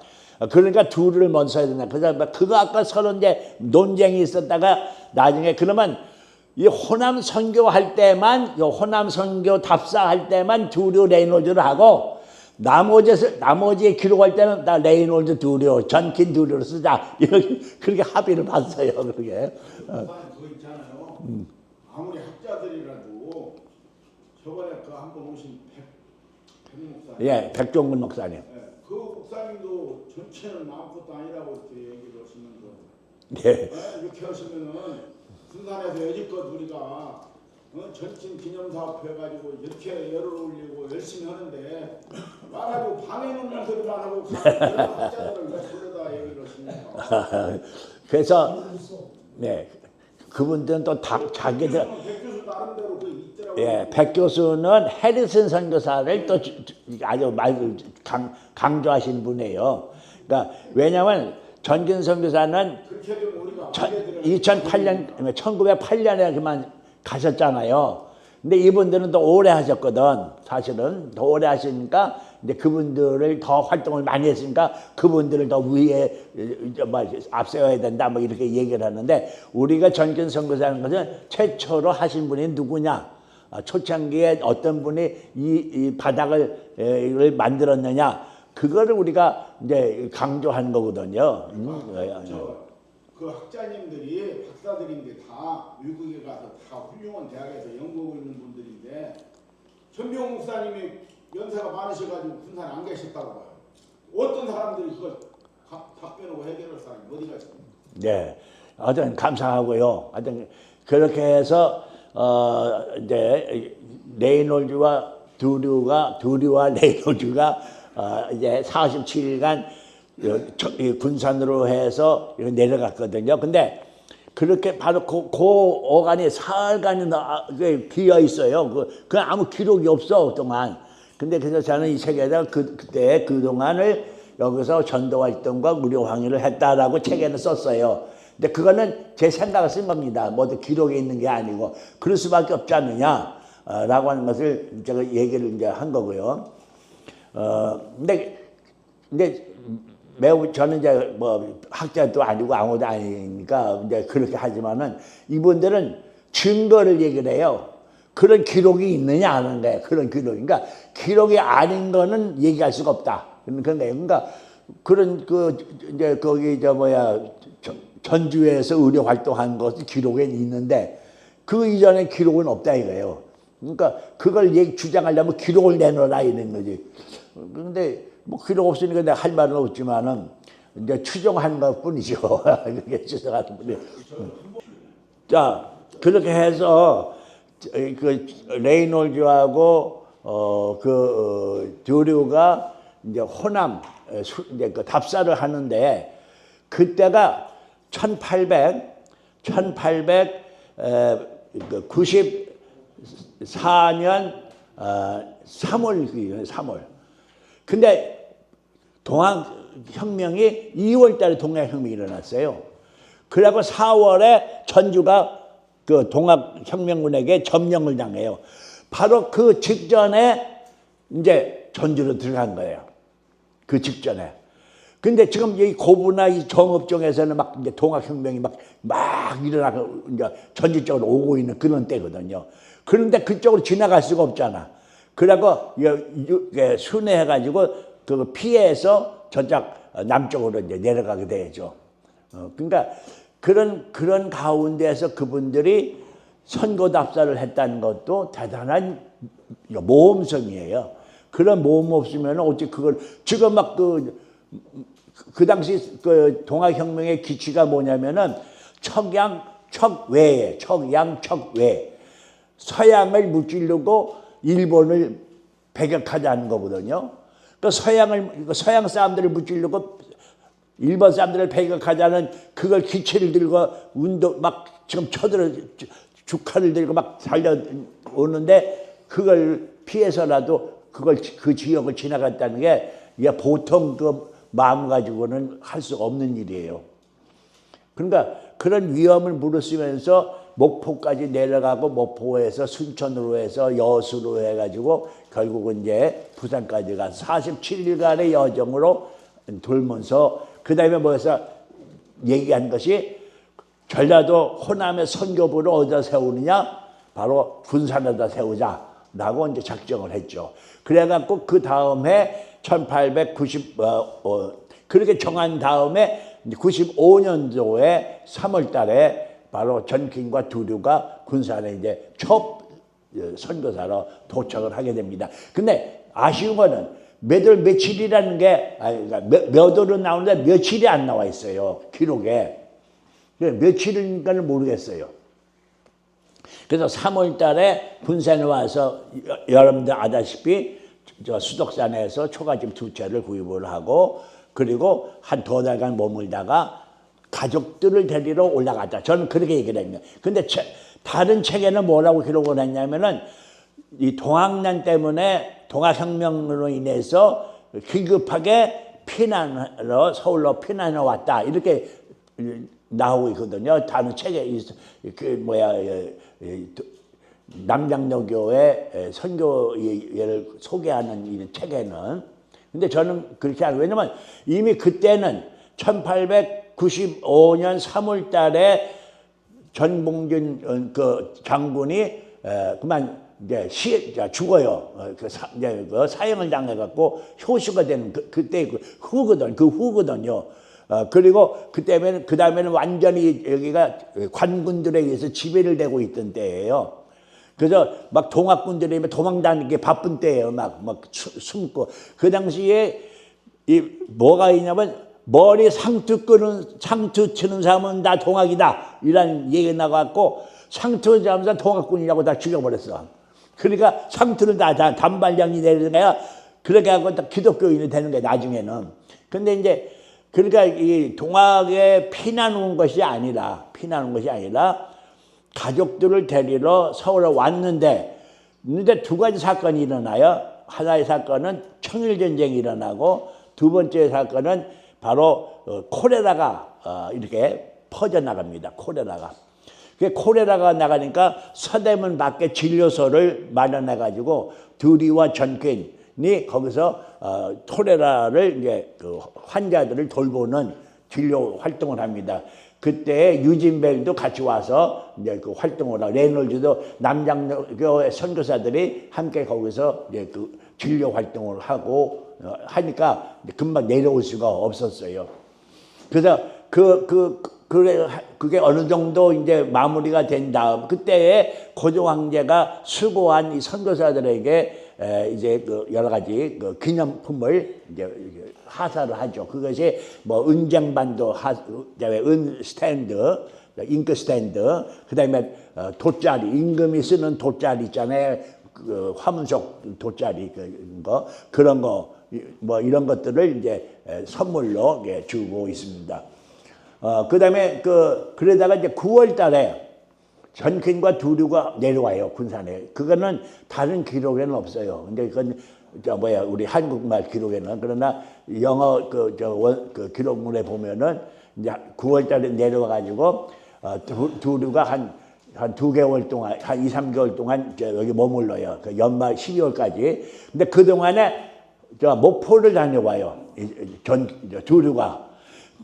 그러니까 두류를 먼저 써야 된다. 그래서 그거 아까 서로 이제 논쟁이 있었다가 나중에 그러면 이 호남 선교할 때만 호남 선교 답사할 때만 두류 레이놀드를 하고 나머지 기록할 때는 다 레이놀드 두류 전킨 두류를 쓰자 이렇게 그렇게 합의를 봤어요. 그렇게. 그거 있잖아요. 아무리 학자들이라도 저번에 그 한 번 오신 백 목사님. 예, 백종근 목사님. 예, 그 목사님도 전체는 아무것도 아니라고 이렇게 얘기를 하시면서 네. 이렇게 하시면은 군산에서 여지껏 우리가 전진 기념사업 해가지고 이렇게 열을 올리고 열심히 하는데 와가지고 방해놓는 소리만 하고 가는 학자들을 왜 불러다 얘기를 하십니까? 그래서 네 그분들은 또 자기들 백 교수 나름대로 그 있더라고요. 예, 백 교수는 해리슨 선교사를 또 아주 강조하신 분이에요. 그러니까 왜냐하면 전균 선교사는 그렇게 되면 우리가 1908년에 그만 가셨잖아요. 근데 이분들은 더 오래 하셨거든. 사실은 더 오래 하시니까 이제 그분들을 더 활동을 많이 했으니까 그분들을 더 위에 앞세워야 된다 뭐 이렇게 얘기를 하는데 우리가 전균 선교사라는 것은 최초로 하신 분이 누구냐? 초창기에 어떤 분이 이 바닥을 만들었느냐? 그거를 우리가 이제 강조한 거거든요. 그 학자님들이 박사들인데 다 미국에 가서 다 훌륭한 대학에서 연구하고 있는 분들인데 전병 목사님이 연세가 많으셔가지고 군산에 안 계셨다고 봐요. 어떤 사람들이 그걸 답변하고 해결할 사람이 어디 가십니까? 네, 하여튼 감사하고요. 하여튼 그렇게 해서 이제 레이놀드와 두류와 레이놀드가 이제 47일간 군산으로 해서 내려갔거든요. 근데 그렇게 바로 그 어간이 사흘간이 비어 있어요. 그 아무 기록이 없어 그동안. 근데 그래서 저는 이 책에다 그때 그 동안을 여기서 전도 활동과 무료 항의를 했다라고 책에는 썼어요. 근데 그거는 제 생각을 쓴 겁니다. 모두 기록에 있는 게 아니고 그럴 수밖에 없지 않느냐라고 하는 것을 제가 얘기를 이제 한 거고요. 근데 매우 저는 이제 뭐 학자도 아니고 아무도 아니니까 이제 그렇게 하지만은 이분들은 증거를 얘기를 해요. 그런 기록이 있느냐 하는 거예요. 그런 기록. 그러니까 기록이 아닌 거는 얘기할 수가 없다. 그런 거예요. 그러니까 그런 이제 거기 전주에서 의료 활동한 것이 기록에 있는데 그 이전에 기록은 없다 이거예요. 그러니까 그걸 주장하려면 기록을 내놓으라 이런 거지. 그런데 뭐 기록 없으니까 내가 할 말은 없지만은 이제 추정한 것 뿐이죠. 그게 추정하는 뿐이. 자, 그렇게 해서 그 레이놀드하고 두류가 이제 호남 이제 그 답사를 하는데 그때가 1894년 3월. 근데 동학혁명이 2월 달에 동학혁명이 일어났어요. 그리고 4월에 전주가 그 동학혁명군에게 점령을 당해요. 바로 그 직전에 이제 전주로 들어간 거예요. 그 직전에. 근데 지금 이 고부나 이 정읍종에서는 막 이제 동학혁명이 막 일어나고 이제 전주 쪽으로 오고 있는 그런 때거든요. 그런데 그쪽으로 지나갈 수가 없잖아. 그래고 순회해가지고 그 피해서 저쪽 남쪽으로 이제 내려가게 되죠. 그러니까 그런 가운데에서 그분들이 선거답사를 했다는 것도 대단한 모험성이에요. 그런 모험 없으면 어찌 그걸 지금 막 그 당시 그 동학혁명의 기치가 뭐냐면은 척양척외 서양을 무찌르고 일본을 배격하자는 거거든요. 그 서양 사람들을 무찌르고 일본 사람들을 배격하자는 그걸 기치를 들고 운동 막 지금 쳐들어 주칼을 들고 막 달려오는데 그걸 피해서라도 그 지역을 지나갔다는 게 이게 보통 그 마음 가지고는 할 수 없는 일이에요. 그러니까 그런 위험을 무릅쓰면서 목포까지 내려가고 목포에서 순천으로 해서 여수로 해가지고 결국은 이제 부산까지 가서 47일간의 여정으로 돌면서 그 다음에 뭐해서 얘기한 것이 전라도 호남의 선교부를 어디다 세우느냐? 바로 군산에다 세우자라고 이제 작정을 했죠. 그래갖고 그 다음에 1890 그렇게 정한 다음에 95년도에 3월달에 바로 전킨과 두류가 군산에 이제 첫 선교사로 도착을 하게 됩니다. 근데 아쉬운 거는 며칠이라는 게 몇 월은 나오는데 며칠이 안 나와 있어요. 기록에. 며칠인가를 모르겠어요. 그래서 3월달에 군산에 와서 여러분들 아다시피 저 수덕산에서 초가집 2채를 구입을 하고 그리고 한 2달간 머물다가 가족들을 데리러 올라갔다. 저는 그렇게 얘기를 했네요. 근데 다른 책에는 뭐라고 기록을 했냐면은 이 동학난 때문에 동학혁명으로 인해서 긴급하게 서울로 피난해 왔다. 이렇게 나오고 있거든요. 다른 책에 남장로교의 선교를 소개하는 이 책에는. 근데 저는 그렇게 하고, 왜냐면 이미 그때는 1895년 3월 달에 전봉준 그 장군이 그만 이제 죽어요. 그 사형을 당해갖고 효수가 되는 그때 그 후거든요. 그리고 그 다음에는 완전히 여기가 관군들에 의해서 지배를 되고 있던 때예요. 그래서 막 동학군들이 도망다니는 게 바쁜 때예요. 막 숨고. 그 당시에 뭐가 있냐면 머리 상투 치는 사람은 다 동학이다. 이런 얘기가 나갖고 상투 잡으면서 동학군이라고 다 죽여버렸어. 그러니까 상투를 다 단발령이 내리는 거야. 그렇게 하고 다 기독교인이 되는 거야, 나중에는. 근데 이제 그러니까 이 동학에 피난 온 것이 아니라 가족들을 데리러 서울에 왔는데 두 가지 사건이 일어나요. 하나의 사건은 청일전쟁이 일어나고 두 번째 사건은 바로 콜레라가 이렇게 퍼져나갑니다. 콜레라가 나가니까 서대문 밖에 진료소를 마련해가지고 두리와 전킨이 거기서 콜레라를 이제 그 환자들을 돌보는 진료 활동을 합니다. 그때 유진벨도 같이 와서 이제 그 활동을 하고 레놀즈도 남장교회 선교사들이 함께 거기서 이제 그 진료 활동을 하고 하니까 금방 내려올 수가 없었어요. 그래서 그게 어느 정도 이제 마무리가 된 다음 그때에 고종 황제가 수고한 이 선교사들에게 이제 그 여러 가지 그 기념품을 이제 하사를 하죠. 그것이 뭐 은쟁반도 은 스탠드, 잉크 스탠드, 그다음에 돗자리, 임금이 쓰는 돗자리 있잖아요. 그 화문석 돗자리 그런 거 뭐 이런 것들을 이제 선물로 주고 있습니다. 그다음에 그러다가 이제 9월달에 전킨과 두류가 내려와요, 군산에. 그거는 다른 기록에는 없어요. 근데 그건 우리 한국말 기록에는. 그러나 영어 그 기록물에 보면은 이제 9월달에 내려와가지고 두류가 한 2개월 동안, 한 2, 3개월 동안 여기 머물러요. 그 연말 12월까지. 근데 그동안에 목포를 다녀와요. 두류가.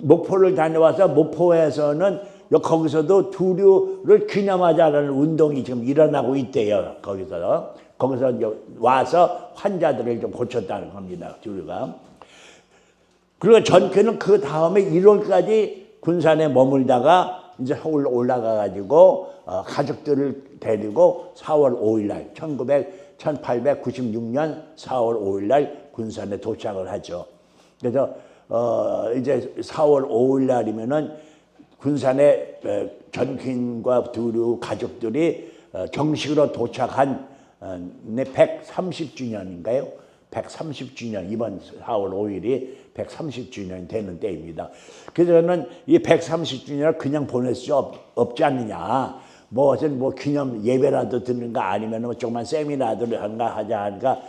목포를 다녀와서 목포에서는 거기서도 두류를 기념하자는 운동이 지금 일어나고 있대요. 거기서 이제 와서 환자들을 좀 고쳤다는 겁니다. 두류가. 그리고 전캐는 그 다음에 1월까지 군산에 머물다가 이제 서울로 올라가 가지고 가족들을 데리고 4월 5일 날 1896년 4월 5일 날 군산에 도착을 하죠. 그래서 이제 4월 5일 날이면은 군산에 전퀸과 두류 가족들이 정식으로 도착한 130주년인가요? 130주년, 이번 4월 5일이 130주년이 되는 때입니다. 그래서 저는 이 130주년을 그냥 보낼 수 없지 않느냐. 뭐 기념 예배라도 드는가 아니면 뭐 조그만 세미나를 한가 하자 하니까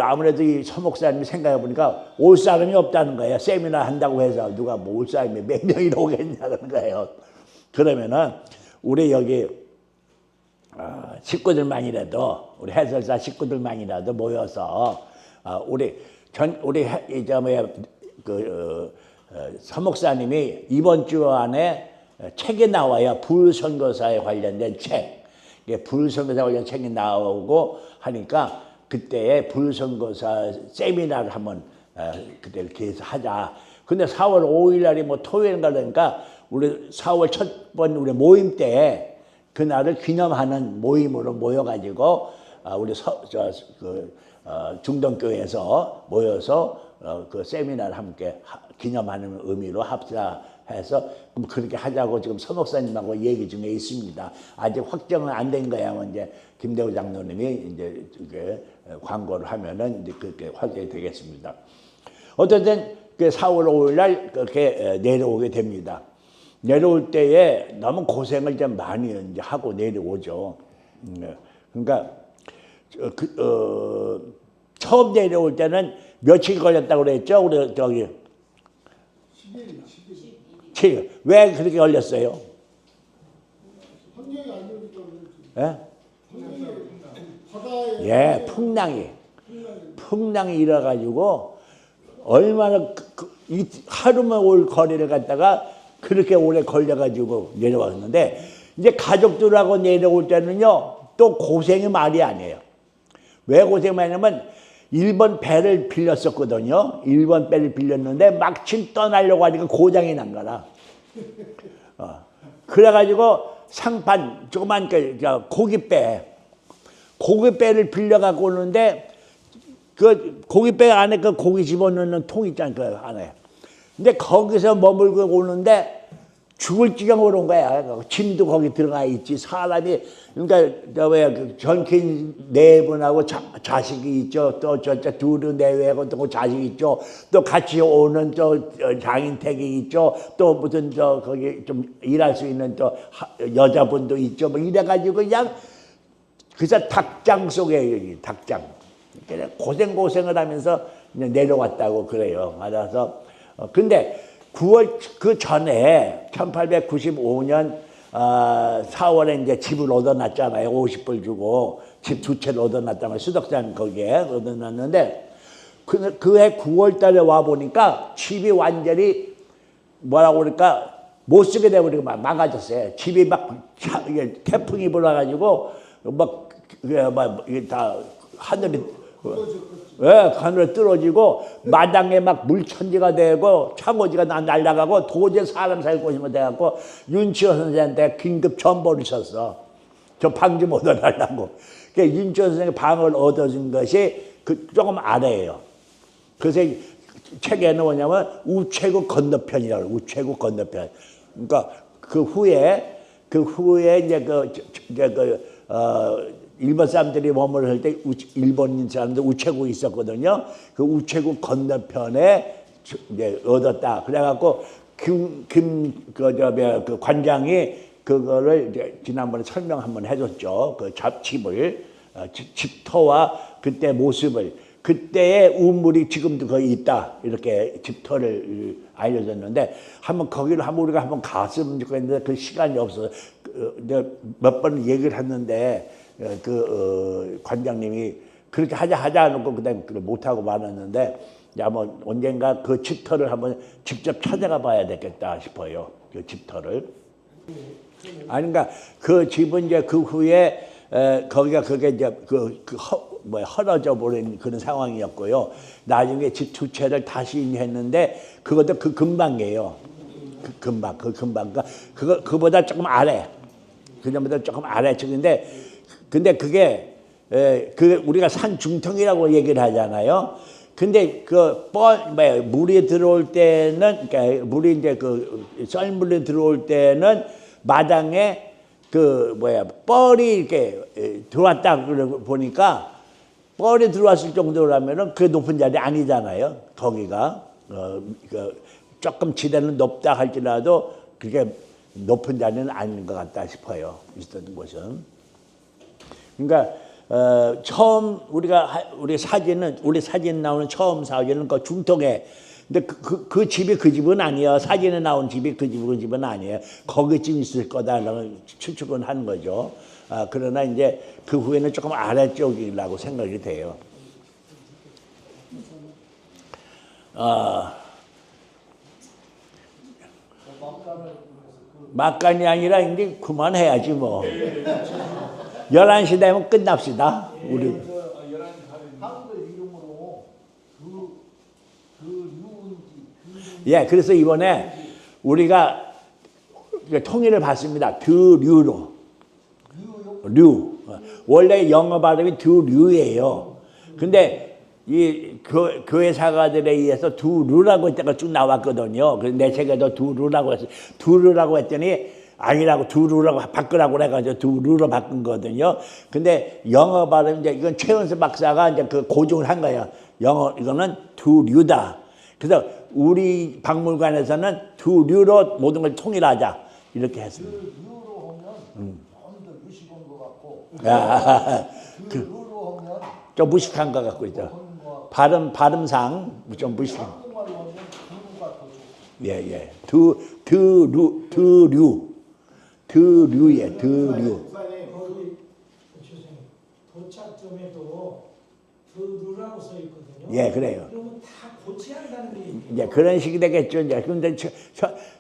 아무래도 이 서목사님이 생각해 보니까 올 사람이 없다는 거예요. 세미나 한다고 해서 누가 뭐 올 사람이 몇 명이나 오겠냐는 거예요. 그러면은 우리 여기 식구들만이라도 우리 해설사 식구들만이라도 모여서 우리 서목사님이 이번 주 안에 책이 나와요. 불선거사에 관련된 책. 불선거사 관련 책이 나오고 하니까 그때에 불선거사 세미나를 한번 그때 기회해서 하자. 근데 4월 5일 날이 뭐 토요일인가 그러니까 우리 4월 첫 번 우리 모임 때 그날을 기념하는 모임으로 모여가지고 우리 중동교회에서 모여서 그 세미나를 함께 기념하는 의미로 합사해서 그렇게 하자고 지금 서목사님하고 얘기 중에 있습니다. 아직 확정은 안 된 거야. 이제 김대우 장로님이 이제 광고를 하면은 이제 그렇게 확정이 되겠습니다. 어쨌든 그 4월 5일 날 그렇게 내려오게 됩니다. 내려올 때에 너무 고생을 좀 많이 이제 하고 내려오죠. 그러니까 처음 내려올 때는 며칠 걸렸다고 그랬죠? 우리 저기 7일. 왜 그렇게 걸렸어요? 환경이 안 좋으니까 그렇지. 예, 풍랑이 일어가지고 얼마나 하루만 올 거리를 갔다가 그렇게 오래 걸려가지고 내려왔는데 이제 가족들하고 내려올 때는요 또 고생이 말이 아니에요. 왜 고생이 많이 하냐면 일본 배를 빌렸었거든요. 일본 배를 빌렸는데 마침 떠나려고 하니까 고장이 난 거라. 그래가지고 상판 조그만 고깃배를 빌려갖고 오는데 그 고깃배 안에 그 고기 집어넣는 통 있잖아요. 그 안에. 근데 거기서 머물고 오는데 죽을 지경으로 온 거야. 짐도 거기 들어가 있지. 사람이 그러니까 전킨 네 분하고 자식이 있죠. 또 저쪽 둘은 내외하고 또 자식 있죠. 또 같이 오는 또 장인택이 있죠. 또 무슨 거기 좀 일할 수 있는 또 여자분도 있죠. 뭐 이래가지고 그냥 그래서 닭장 속에 닭장. 고생을 하면서 내려왔다고 그래요. 맞아서. 근데 9월 그 전에 1895년 4월에 이제 집을 얻어놨잖아요. 50불 주고 집 두 채를 얻어놨다면 수덕산 거기에 얻어놨는데 그해 9월 달에 와 보니까 집이 완전히 뭐라고 그럴까 못 쓰게 돼버리고 망가졌어요. 집이 막 태풍이 불어가지고 막 이게 다 하늘이 하늘에 떨어지고 마당에 막 물천지가 되고 창호지가 날아가고 도저히 사람 살 곳이 못 돼갖고 윤치호 선생한테 긴급 전보를 쳤어. 저 방 좀 얻어달라고. 그러니까 윤치호 선생의 방을 얻어준 것이 조금 아래예요. 그래서 책에는 뭐냐면 우체국 건너편이라고 우체국 건너편. 그러니까 그 후에 이제 일본 사람들이 머무를 때 일본인 사람들 우체국이 있었거든요. 그 우체국 건너편에 이제 얻었다. 그래갖고 그 관장이 그거를 이제 지난번에 설명 한번 해줬죠. 그 집을 집터와 그때 모습을 그때의 우물이 지금도 거기 있다. 이렇게 집터를 알려줬는데 거기를 우리가 한번 갔으면 좋겠는데 그 시간이 없어서 내가 몇 번 얘기를 했는데. 관장님이 그렇게 하자 놓고 그다음에 못하고 말았는데 뭐 언젠가 그 집터를 한번 직접 찾아가 봐야 되겠다 싶어요. 그 집터를. 아니 그러니까 그 집은 이제 그 후에 거기가 그게 이제 뭐 헐어져 버린 그런 상황이었고요. 나중에 집 두 채를 다시 했는데 그것도 그 근방이에요. 그 근방. 그러니까 그보다 조금 아래. 그전보다 조금 아래쪽인데 근데 그게 그 우리가 산 중턱이라고 얘기를 하잖아요. 근데 물이 들어올 때는 그러니까 물이 이제 그 썰물이 들어올 때는 마당에 뻘이 이렇게 들어왔다 보니까 뻘이 들어왔을 정도라면은 그 높은 자리 아니잖아요. 거기가 조금 지대는 높다 할지라도 그게 높은 자리는 아닌 것 같다 싶어요. 있었던 곳은. 그러니까 처음 우리 사진 나오는 처음 사진은 그 중턱에 근데 그 집이 그 집은 아니에요. 사진에 나온 집이 그 집은 아니에요. 거기쯤 있을 거다라는 추측은 하는 거죠. 그러나 이제 그 후에는 조금 아래쪽이라고 생각이 돼요. 막간이 아니라 이제 그만해야지 뭐. 11시 되면 끝납시다. 우리. 사람들 이름으로 예, 그래서 이번에 우리가 통일을 받습니다. 드류로. 류. 원래 영어 발음이 드류예요. 근데 이 교회 사가들에 의해서 두루라고 했다가 쭉 나왔거든요. 그래서 내 책에도 두루라고 했어요. 두루라고 했더니 아니라고 두루라고 바꾸라고 해가지고 두루로 바꾼 거거든요. 근데 영어 발음 이제 이건 최은수 박사가 이제 그 고증을 한 거예요. 영어 이거는 두류다. 그래서 우리 박물관에서는 두류로 모든 걸 통일하자 이렇게 했습니다. 그 유로 하면 좀더 무식한 것 같고 그 유로 하면 좀 무식한 것 같고 있죠. 발음상 좀 무식한. 한국말로 하면 두루가 더 좋고. 예. 드류예, 드류. 거기 교수님 도착점에도 드루라고 써 있거든요. 예, 그래요. 그러면 다 고쳐야 한다는 게 이제 그런 식이 되겠죠. 이제 근데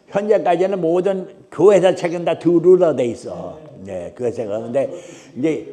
현재까지는 모든 교회사 책은 다 드루로 돼 있어. 네, 그래서 근데 이제